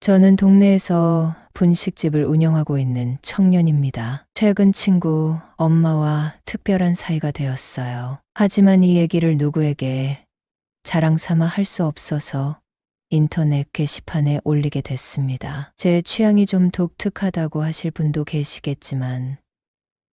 저는 동네에서 분식집을 운영하고 있는 청년입니다. 최근 친구 엄마와 특별한 사이가 되었어요. 하지만 이 얘기를 누구에게 자랑 삼아 할 수 없어서 인터넷 게시판에 올리게 됐습니다. 제 취향이 좀 독특하다고 하실 분도 계시겠지만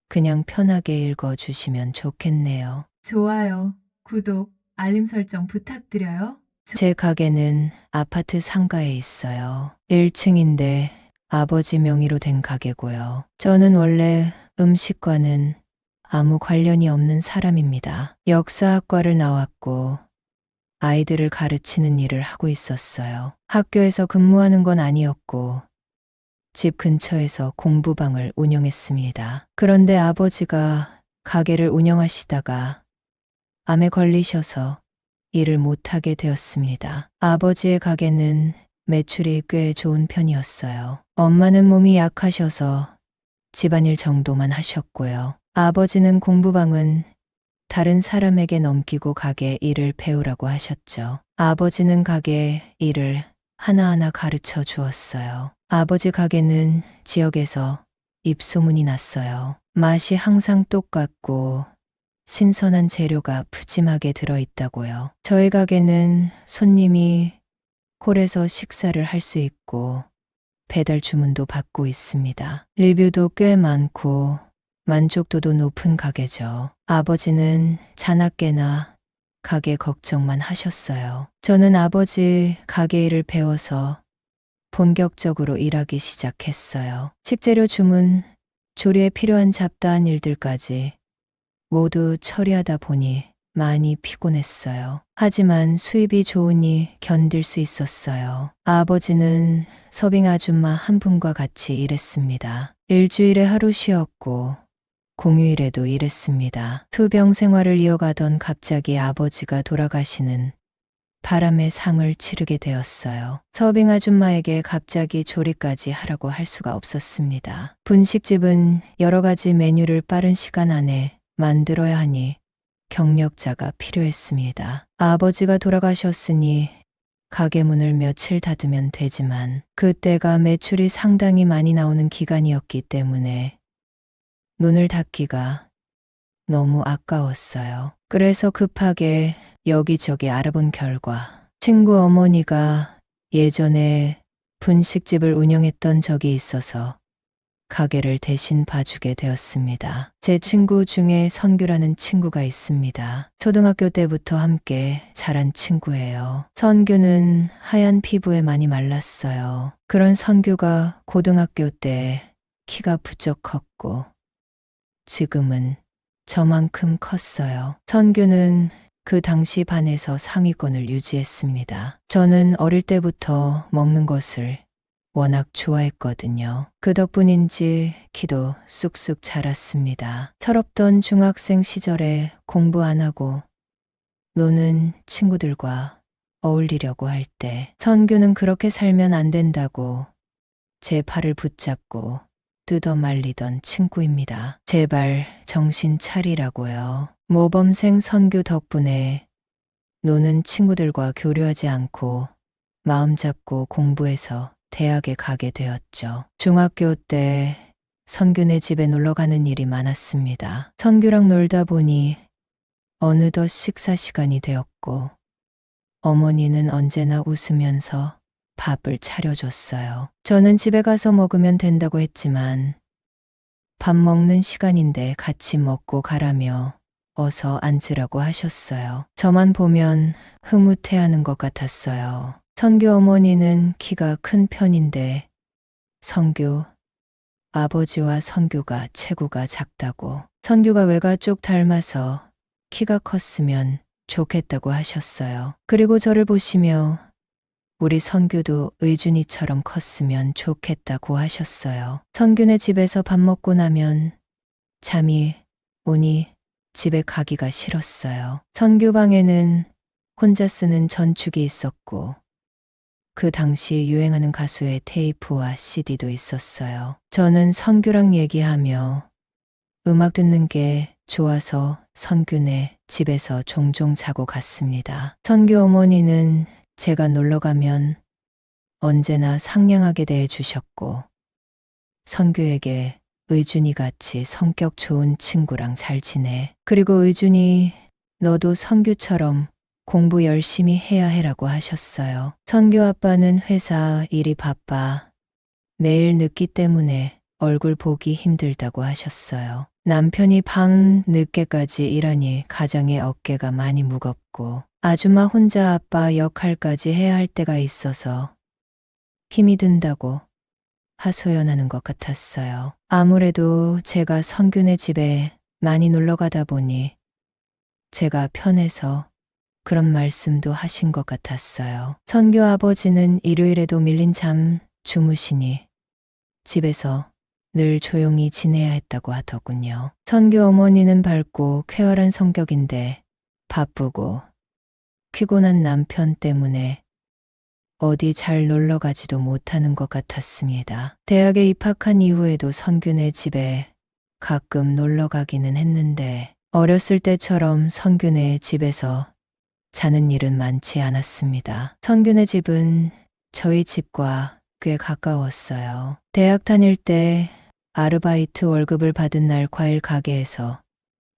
그냥 편하게 읽어주시면 좋겠네요. 좋아요, 구독, 알림 설정 부탁드려요. 제 가게는 아파트 상가에 있어요. 1층인데 아버지 명의로 된 가게고요. 저는 원래 음식과는 아무 관련이 없는 사람입니다. 역사학과를 나왔고 아이들을 가르치는 일을 하고 있었어요. 학교에서 근무하는 건 아니었고 집 근처에서 공부방을 운영했습니다. 그런데 아버지가 가게를 운영하시다가 암에 걸리셔서 일을 못하게 되었습니다. 아버지의 가게는 매출이 꽤 좋은 편이었어요. 엄마는 몸이 약하셔서 집안일 정도만 하셨고요. 아버지는 공부방은 다른 사람에게 넘기고 가게 일을 배우라고 하셨죠. 아버지는 가게 일을 하나하나 가르쳐 주었어요. 아버지 가게는 지역에서 입소문이 났어요. 맛이 항상 똑같고 신선한 재료가 푸짐하게 들어있다고요. 저희 가게는 손님이 홀에서 식사를 할 수 있고 배달 주문도 받고 있습니다. 리뷰도 꽤 많고 만족도도 높은 가게죠. 아버지는 자나깨나 가게 걱정만 하셨어요. 저는 아버지 가게 일을 배워서 본격적으로 일하기 시작했어요. 식재료 주문, 조리에 필요한 잡다한 일들까지 모두 처리하다 보니 많이 피곤했어요. 하지만 수입이 좋으니 견딜 수 있었어요. 아버지는 서빙 아줌마 한 분과 같이 일했습니다. 일주일에 하루 쉬었고 공휴일에도 일했습니다. 투병 생활을 이어가던 갑자기 아버지가 돌아가시는 바람의 상을 치르게 되었어요. 서빙 아줌마에게 갑자기 조리까지 하라고 할 수가 없었습니다. 분식집은 여러 가지 메뉴를 빠른 시간 안에 만들어야 하니 경력자가 필요했습니다. 아버지가 돌아가셨으니 가게 문을 며칠 닫으면 되지만 그때가 매출이 상당히 많이 나오는 기간이었기 때문에 문을 닫기가 너무 아까웠어요. 그래서 급하게 여기저기 알아본 결과 친구 어머니가 예전에 분식집을 운영했던 적이 있어서 가게를 대신 봐주게 되었습니다. 제 친구 중에 선규라는 친구가 있습니다. 초등학교 때부터 함께 자란 친구예요. 선규는 하얀 피부에 많이 말랐어요. 그런 선규가 고등학교 때 키가 부쩍 컸고 지금은 저만큼 컸어요. 선규는 그 당시 반에서 상위권을 유지했습니다. 저는 어릴 때부터 먹는 것을 워낙 좋아했거든요. 그 덕분인지 키도 쑥쑥 자랐습니다. 철없던 중학생 시절에 공부 안 하고 노는 친구들과 어울리려고 할 때 선규는 그렇게 살면 안 된다고 제 팔을 붙잡고 뜯어 말리던 친구입니다. 제발 정신 차리라고요. 모범생 선규 덕분에 노는 친구들과 교류하지 않고 마음 잡고 공부해서 대학에 가게 되었죠. 중학교 때 선규네 집에 놀러 가는 일이 많았습니다. 선규랑 놀다 보니 어느덧 식사 시간이 되었고 어머니는 언제나 웃으면서 밥을 차려줬어요. 저는 집에 가서 먹으면 된다고 했지만 밥 먹는 시간인데 같이 먹고 가라며 어서 앉으라고 하셨어요. 저만 보면 흐뭇해하는 것 같았어요. 선규 어머니는 키가 큰 편인데 선규 아버지와 선규가 체구가 작다고 선규가 외가 쪽 닮아서 키가 컸으면 좋겠다고 하셨어요. 그리고 저를 보시며 우리 선규도 의준이처럼 컸으면 좋겠다고 하셨어요. 선규네 집에서 밥 먹고 나면 잠이 오니 집에 가기가 싫었어요. 선규 방에는 혼자 쓰는 전축이 있었고 그 당시 유행하는 가수의 테이프와 CD도 있었어요. 저는 선규랑 얘기하며 음악 듣는 게 좋아서 선규네 집에서 종종 자고 갔습니다. 선규 어머니는 제가 놀러 가면 언제나 상냥하게 대해 주셨고, 선규에게 의준이 같이 성격 좋은 친구랑 잘 지내. 그리고 의준이 너도 선규처럼 공부 열심히 해야 해라고 하셨어요. 선규 아빠는 회사 일이 바빠 매일 늦기 때문에 얼굴 보기 힘들다고 하셨어요. 남편이 밤 늦게까지 일하니 가정의 어깨가 많이 무겁고 아줌마 혼자 아빠 역할까지 해야 할 때가 있어서 힘이 든다고 하소연하는 것 같았어요. 아무래도 제가 선균의 집에 많이 놀러 가다 보니 제가 편해서 그런 말씀도 하신 것 같았어요. 선규 아버지는 일요일에도 밀린 잠 주무시니 집에서 늘 조용히 지내야 했다고 하더군요. 선규 어머니는 밝고 쾌활한 성격인데 바쁘고 피곤한 남편 때문에 어디 잘 놀러 가지도 못하는 것 같았습니다. 대학에 입학한 이후에도 선균의 집에 가끔 놀러 가기는 했는데 어렸을 때처럼 선균의 집에서 자는 일은 많지 않았습니다. 선균의 집은 저희 집과 꽤 가까웠어요. 대학 다닐 때 아르바이트 월급을 받은 날 과일 가게에서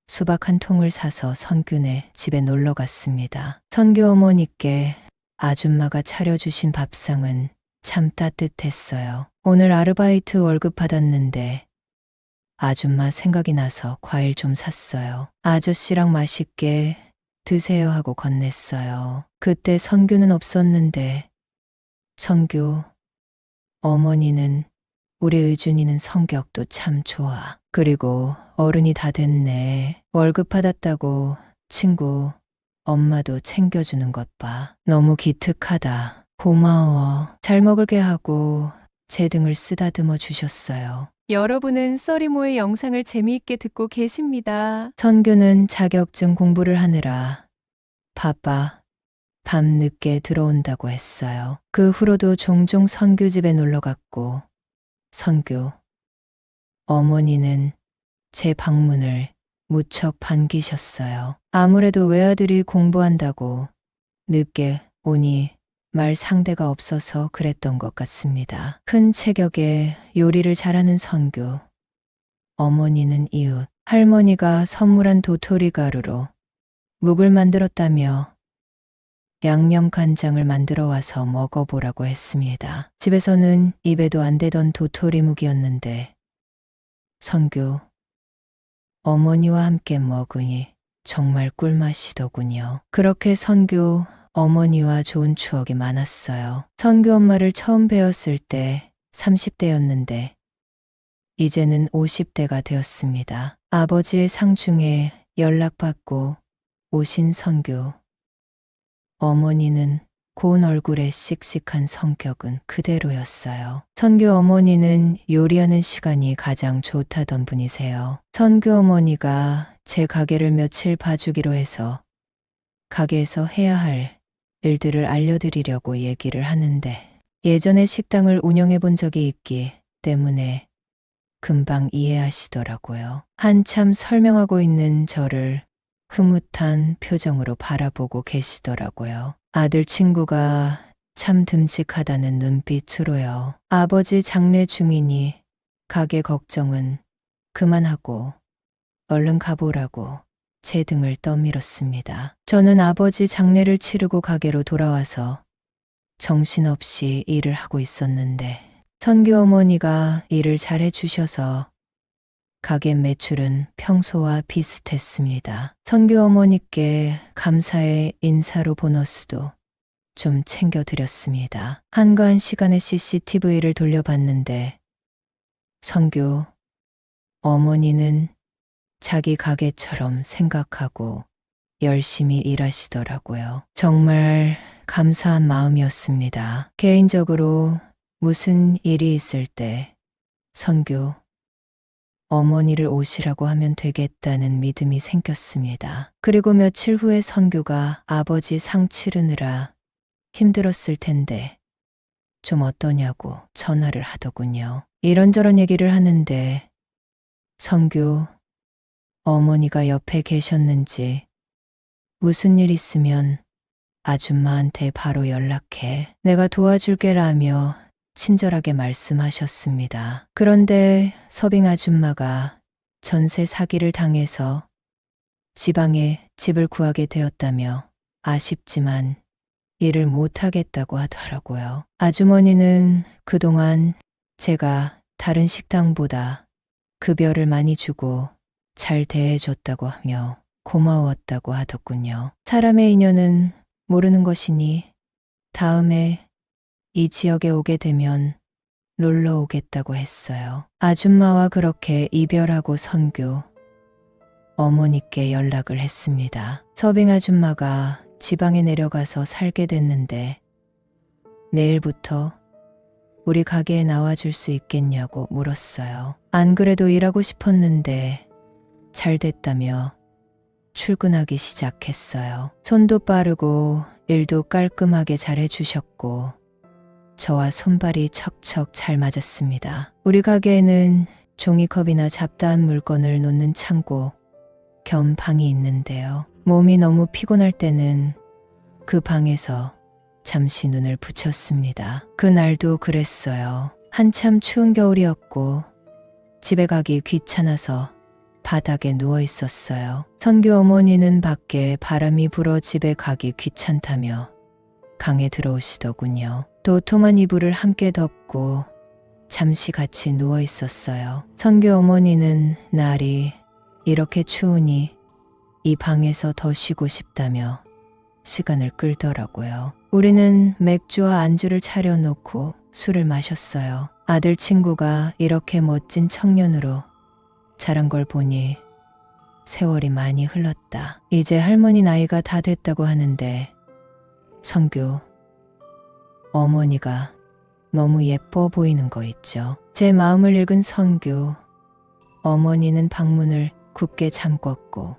수박 한 통을 사서 선균의 집에 놀러 갔습니다. 선규 어머니께 아줌마가 차려주신 밥상은 참 따뜻했어요. 오늘 아르바이트 월급 받았는데 아줌마 생각이 나서 과일 좀 샀어요. 아저씨랑 맛있게 드세요 하고 건넸어요. 그때 선규는 없었는데 선규 어머니는 우리 의준이는 성격도 참 좋아. 그리고 어른이 다 됐네. 월급 받았다고 친구 엄마도 챙겨주는 것 봐. 너무 기특하다. 고마워. 잘 먹을게 하고 제 등을 쓰다듬어 주셨어요. 여러분은 써리모의 영상을 재미있게 듣고 계십니다. 선규는 자격증 공부를 하느라 바빠 밤늦게 들어온다고 했어요. 그 후로도 종종 선규 집에 놀러 갔고 선규 어머니는 제 방문을 무척 반기셨어요. 아무래도 외아들이 공부한다고 늦게 오니 말 상대가 없어서 그랬던 것 같습니다. 큰 체격에 요리를 잘하는 선규. 어머니는 이웃, 할머니가 선물한 도토리 가루로 묵을 만들었다며 양념 간장을 만들어 와서 먹어보라고 했습니다. 집에서는 입에도 안 대던 도토리 묵이었는데 선규 어머니와 함께 먹으니 정말 꿀맛이더군요. 그렇게 선규 어머니와 좋은 추억이 많았어요. 선규 엄마를 처음 뵈었을 때 30대였는데 이제는 50대가 되었습니다. 아버지의 상중에 연락받고 오신 선규. 어머니는 고운 얼굴에 씩씩한 성격은 그대로였어요. 선규 어머니는 요리하는 시간이 가장 좋다던 분이세요. 선규 어머니가 제 가게를 며칠 봐주기로 해서 가게에서 해야 할 일들을 알려드리려고 얘기를 하는데 예전에 식당을 운영해 본 적이 있기 때문에 금방 이해하시더라고요. 한참 설명하고 있는 저를 흐뭇한 표정으로 바라보고 계시더라고요. 아들 친구가 참 듬직하다는 눈빛으로요. 아버지 장례 중이니 가게 걱정은 그만하고 얼른 가보라고 제 등을 떠밀었습니다. 저는 아버지 장례를 치르고 가게로 돌아와서 정신없이 일을 하고 있었는데 선규 어머니가 일을 잘 해주셔서 가게 매출은 평소와 비슷했습니다. 선규 어머니께 감사의 인사로 보너스도 좀 챙겨드렸습니다. 한가한 시간에 CCTV를 돌려봤는데 선규 어머니는 자기 가게처럼 생각하고 열심히 일하시더라고요. 정말 감사한 마음이었습니다. 개인적으로 무슨 일이 있을 때 선규 어머니를 오시라고 하면 되겠다는 믿음이 생겼습니다. 그리고 며칠 후에 선규가 아버지 상 치르느라 힘들었을 텐데 좀 어떠냐고 전화를 하더군요. 이런저런 얘기를 하는데 선규 어머니가 옆에 계셨는지 무슨 일 있으면 아줌마한테 바로 연락해. 내가 도와줄게라며 친절하게 말씀하셨습니다. 그런데 서빙 아줌마가 전세 사기를 당해서 지방에 집을 구하게 되었다며 아쉽지만 일을 못하겠다고 하더라고요. 아주머니는 그동안 제가 다른 식당보다 급여를 많이 주고 잘 대해줬다고 하며 고마웠다고 하더군요. 사람의 인연은 모르는 것이니 다음에 이 지역에 오게 되면 놀러 오겠다고 했어요. 아줌마와 그렇게 이별하고 선규 어머니께 연락을 했습니다. 서빙 아줌마가 지방에 내려가서 살게 됐는데 내일부터 우리 가게에 나와줄 수 있겠냐고 물었어요. 안 그래도 일하고 싶었는데 잘 됐다며 출근하기 시작했어요. 손도 빠르고 일도 깔끔하게 잘해주셨고 저와 손발이 척척 잘 맞았습니다. 우리 가게에는 종이컵이나 잡다한 물건을 놓는 창고 겸 방이 있는데요. 몸이 너무 피곤할 때는 그 방에서 잠시 눈을 붙였습니다. 그날도 그랬어요. 한참 추운 겨울이었고 집에 가기 귀찮아서 바닥에 누워 있었어요. 선규 어머니는 밖에 바람이 불어 집에 가기 귀찮다며 강에 들어오시더군요. 도톰한 이불을 함께 덮고 잠시 같이 누워 있었어요. 선규 어머니는 날이 이렇게 추우니 이 방에서 더 쉬고 싶다며 시간을 끌더라고요. 우리는 맥주와 안주를 차려놓고 술을 마셨어요. 아들 친구가 이렇게 멋진 청년으로 자란 걸 보니 세월이 많이 흘렀다. 이제 할머니 나이가 다 됐다고 하는데 선규 어머니가 너무 예뻐 보이는 거 있죠. 제 마음을 읽은 선규 어머니는 방문을 굳게 잠궜고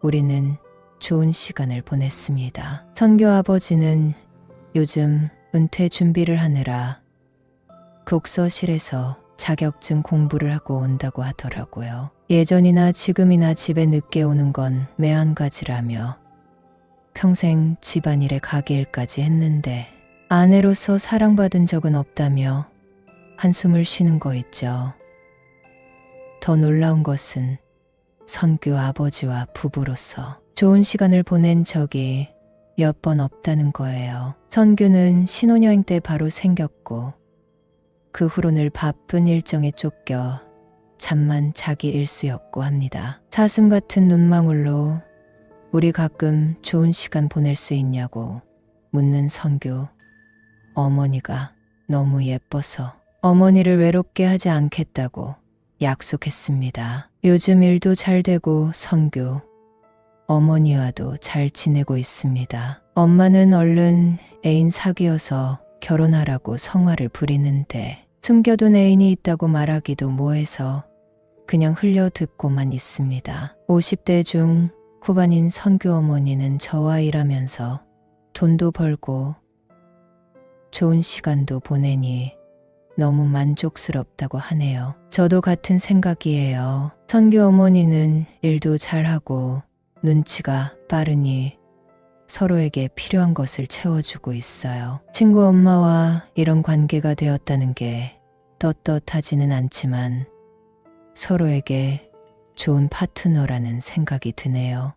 우리는 좋은 시간을 보냈습니다. 선규 아버지는 요즘 은퇴 준비를 하느라 독서실에서 자격증 공부를 하고 온다고 하더라고요. 예전이나 지금이나 집에 늦게 오는 건 매한가지라며 평생 집안일에 가게일까지 했는데 아내로서 사랑받은 적은 없다며 한숨을 쉬는 거 있죠. 더 놀라운 것은 선규 아버지와 부부로서 좋은 시간을 보낸 적이 몇 번 없다는 거예요. 선규는 신혼여행 때 바로 생겼고 그 후로 늘 바쁜 일정에 쫓겨 잠만 자기 일수였고 합니다. 사슴 같은 눈망울로 우리 가끔 좋은 시간 보낼 수 있냐고 묻는 선규 어머니가 너무 예뻐서 어머니를 외롭게 하지 않겠다고 약속했습니다. 요즘 일도 잘 되고 선규 어머니와도 잘 지내고 있습니다. 엄마는 얼른 애인 사귀어서 결혼하라고 성화를 부리는데 숨겨둔 애인이 있다고 말하기도 뭐해서 그냥 흘려 듣고만 있습니다. 50대 중 후반인 선규 어머니는 저와 일하면서 돈도 벌고 좋은 시간도 보내니 너무 만족스럽다고 하네요. 저도 같은 생각이에요. 선규 어머니는 일도 잘하고 눈치가 빠르니 서로에게 필요한 것을 채워주고 있어요. 친구 엄마와 이런 관계가 되었다는 게 떳떳하지는 않지만 서로에게 좋은 파트너라는 생각이 드네요.